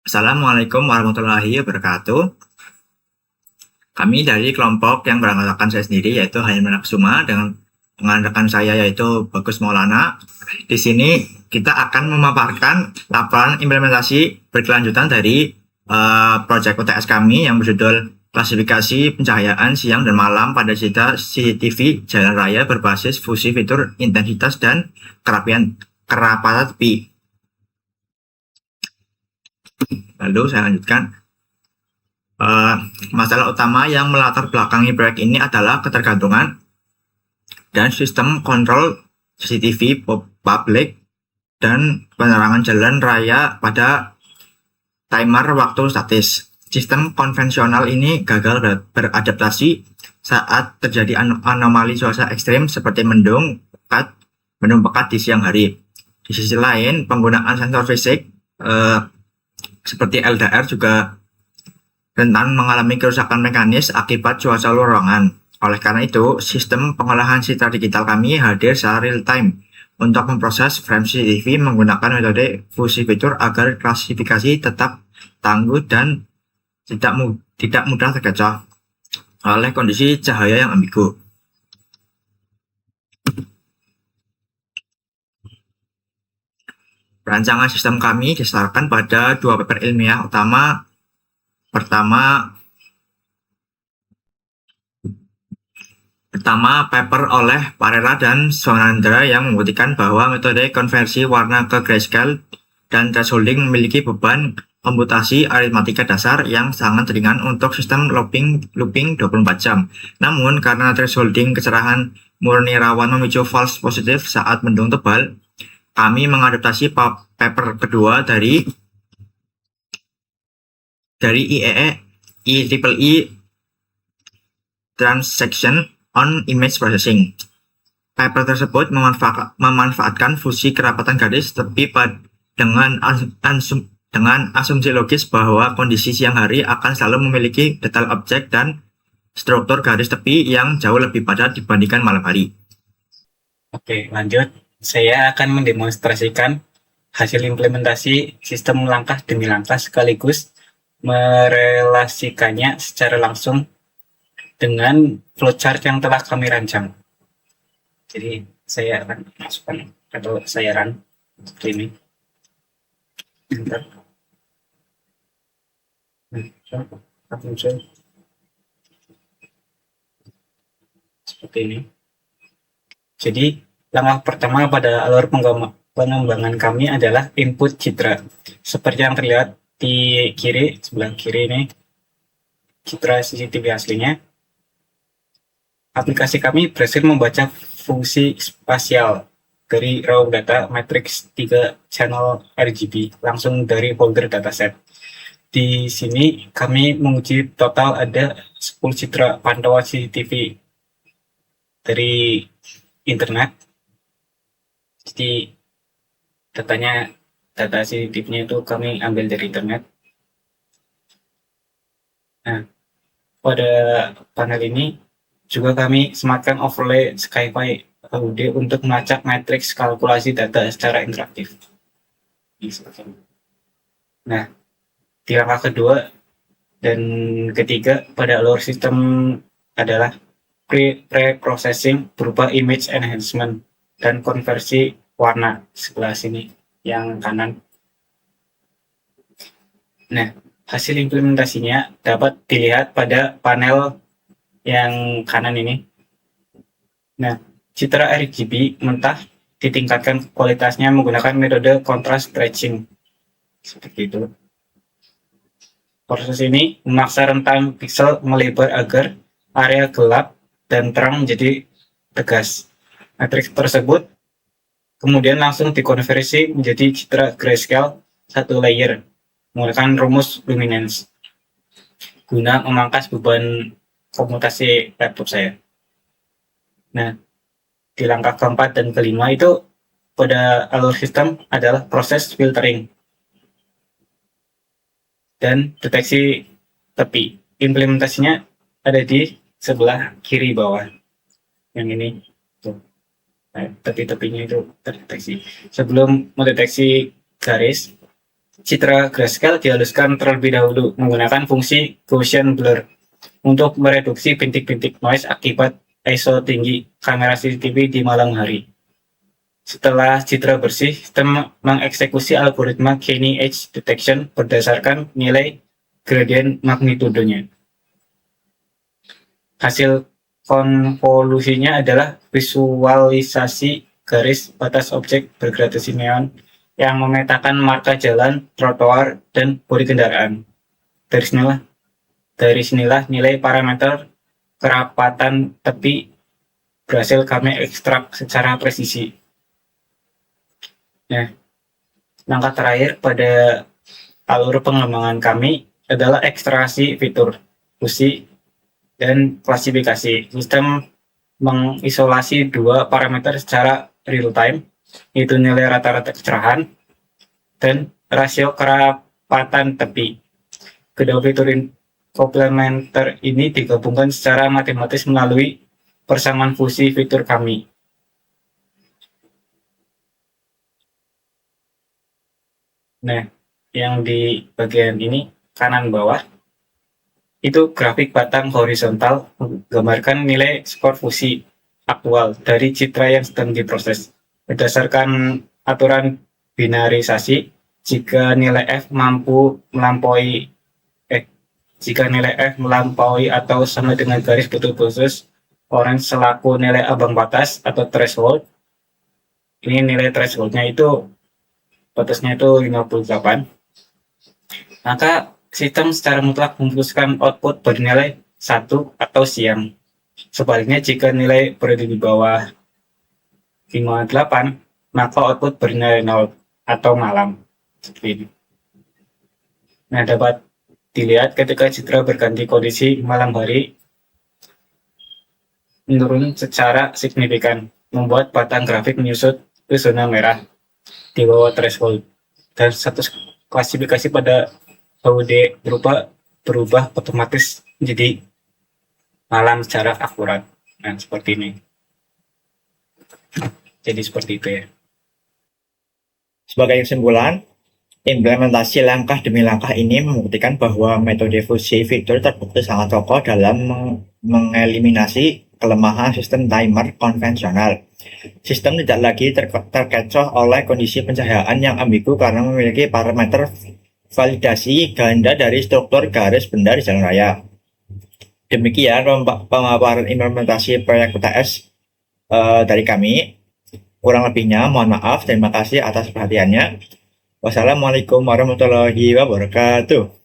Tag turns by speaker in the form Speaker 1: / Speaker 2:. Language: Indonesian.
Speaker 1: Assalamualaikum warahmatullahi wabarakatuh. Kami dari kelompok yang beranggotakan saya sendiri yaitu Hayman Aksuma dengan rekan saya yaitu Bagus Maulana. Di sini kita akan memaparkan laporan implementasi berkelanjutan dari proyek UTS kami yang berjudul klasifikasi pencahayaan siang dan malam pada CCTV jalan raya berbasis fungsi fitur intensitas dan kerapatan tepi. Lalu saya lanjutkan. Masalah utama yang melatar belakangi proyek ini adalah ketergantungan dan sistem kontrol CCTV publik dan penerangan jalan raya pada timer waktu statis. Sistem konvensional ini gagal beradaptasi saat terjadi anomali cuaca ekstrim seperti mendung pekat di siang hari. Di sisi lain, penggunaan sensor fisik seperti LDR juga rentan mengalami kerusakan mekanis akibat cuaca luar ruangan. Oleh karena itu, sistem pengolahan citra digital kami hadir secara real time untuk memproses frame CCTV menggunakan metode fuzzy fitur agar klasifikasi tetap tangguh dan tidak mudah terkecoh oleh kondisi cahaya yang ambigu. Rancangan sistem kami didasarkan pada dua paper ilmiah utama. Pertama, paper oleh Parera dan Sonandra yang membuktikan bahwa metode konversi warna ke grayscale dan thresholding memiliki beban komputasi aritmatika dasar yang sangat ringan untuk sistem looping 24 jam. Namun, karena thresholding kecerahan murni rawan memicu false positif saat mendung tebal, kami mengadaptasi paper kedua dari IEEE Transaction on Image Processing. Paper tersebut memanfaatkan fungsi kerapatan garis tepi dengan asumsi logis bahwa kondisi siang hari akan selalu memiliki detail objek dan struktur garis tepi yang jauh lebih padat dibandingkan malam hari.
Speaker 2: Oke, lanjut. Saya akan mendemonstrasikan hasil implementasi sistem langkah demi langkah sekaligus merelasikannya secara langsung dengan flowchart yang telah kami rancang. Jadi saya akan masukkan atau saya run seperti ini. Seperti ini. Jadi langkah pertama pada alur pengembangan kami adalah input citra. Seperti yang terlihat di sebelah kiri ini, citra CCTV aslinya. Aplikasi kami berhasil membaca fungsi spasial dari raw data matrix 3 channel RGB langsung dari folder dataset. Di sini kami menguji total ada 10 citra pantauan CCTV dari internet. Jadi data CCTV-nya itu kami ambil dari internet. Nah, pada panel ini juga kami sematkan overlay SkyFi HUD untuk melacak matriks kalkulasi data secara interaktif. Nah, di langkah kedua dan ketiga pada alur sistem adalah pre-processing berupa image enhancement dan konversi warna sebelah sini yang kanan. Nah, hasil implementasinya dapat dilihat pada panel yang kanan ini. Nah, citra RGB mentah ditingkatkan kualitasnya menggunakan metode contrast stretching. Seperti itu. Proses ini memaksa rentang pixel melebar agar area gelap dan terang menjadi tegas. Matriks tersebut kemudian langsung dikonversi menjadi citra grayscale satu layer menggunakan rumus luminance guna memangkas beban komputasi laptop saya. Nah, di langkah keempat dan kelima itu pada alur sistem adalah proses filtering dan deteksi tepi. Implementasinya ada di sebelah kiri bawah. Yang ini tuh. Nah, tepi-tepinya itu terdeteksi. Sebelum mendeteksi garis, Citra grayscale dihaluskan terlebih dahulu menggunakan fungsi Gaussian blur untuk mereduksi bintik-bintik noise akibat ISO tinggi kamera CCTV di malam hari. Setelah citra bersih, sistem mengeksekusi algoritma Kenny Edge Detection berdasarkan nilai gradient magnitudenya. Hasil konvolusinya adalah visualisasi garis batas objek bergradasi neon yang memetakan marka jalan, trotoar, dan bodi kendaraan. Dari sinilah nilai parameter kerapatan tepi berhasil kami ekstrak secara presisi. Nah, langkah terakhir pada alur pengembangan kami adalah ekstraksi fitur, fusi, dan klasifikasi. Sistem mengisolasi dua parameter secara real time, yaitu nilai rata-rata kecerahan dan rasio kerapatan tepi. Kedua fitur komplementer ini digabungkan secara matematis melalui persamaan fusi fitur kami. Nah, yang di bagian ini kanan bawah itu grafik batang horizontal menggambarkan nilai skor fusi aktual dari citra yang sedang diproses. Berdasarkan aturan binarisasi, jika nilai F melampaui atau sama dengan garis butuh khusus orange selaku nilai ambang batas atau threshold. Ini nilai thresholdnya itu batasnya itu 58. Maka sistem secara mutlak memutuskan output bernilai 1 atau siang. Sebaliknya jika nilai berada di bawah 58, maka output bernilai 0 atau malam. Seperti ini. Nah, dapat dilihat ketika citra berganti kondisi malam hari menurun secara signifikan, membuat batang grafik menyusut ke zona merah di bawah threshold, dan status klasifikasi pada HUD berubah otomatis menjadi malam secara akurat. Nah, seperti ini. Jadi seperti itu ya.
Speaker 1: Sebagai kesimpulan, implementasi langkah demi langkah ini membuktikan bahwa metode fusi fitur terbukti sangat kokoh dalam mengeliminasi kelemahan sistem timer konvensional. Sistem tidak lagi terkecoh oleh kondisi pencahayaan yang ambigu karena memiliki parameter validasi ganda dari struktur garis benda di jalan raya. Demikian pemaparan implementasi proyek PTS dari kami. Kurang lebihnya mohon maaf. Terima kasih atas perhatiannya. Wassalamualaikum warahmatullahi wabarakatuh.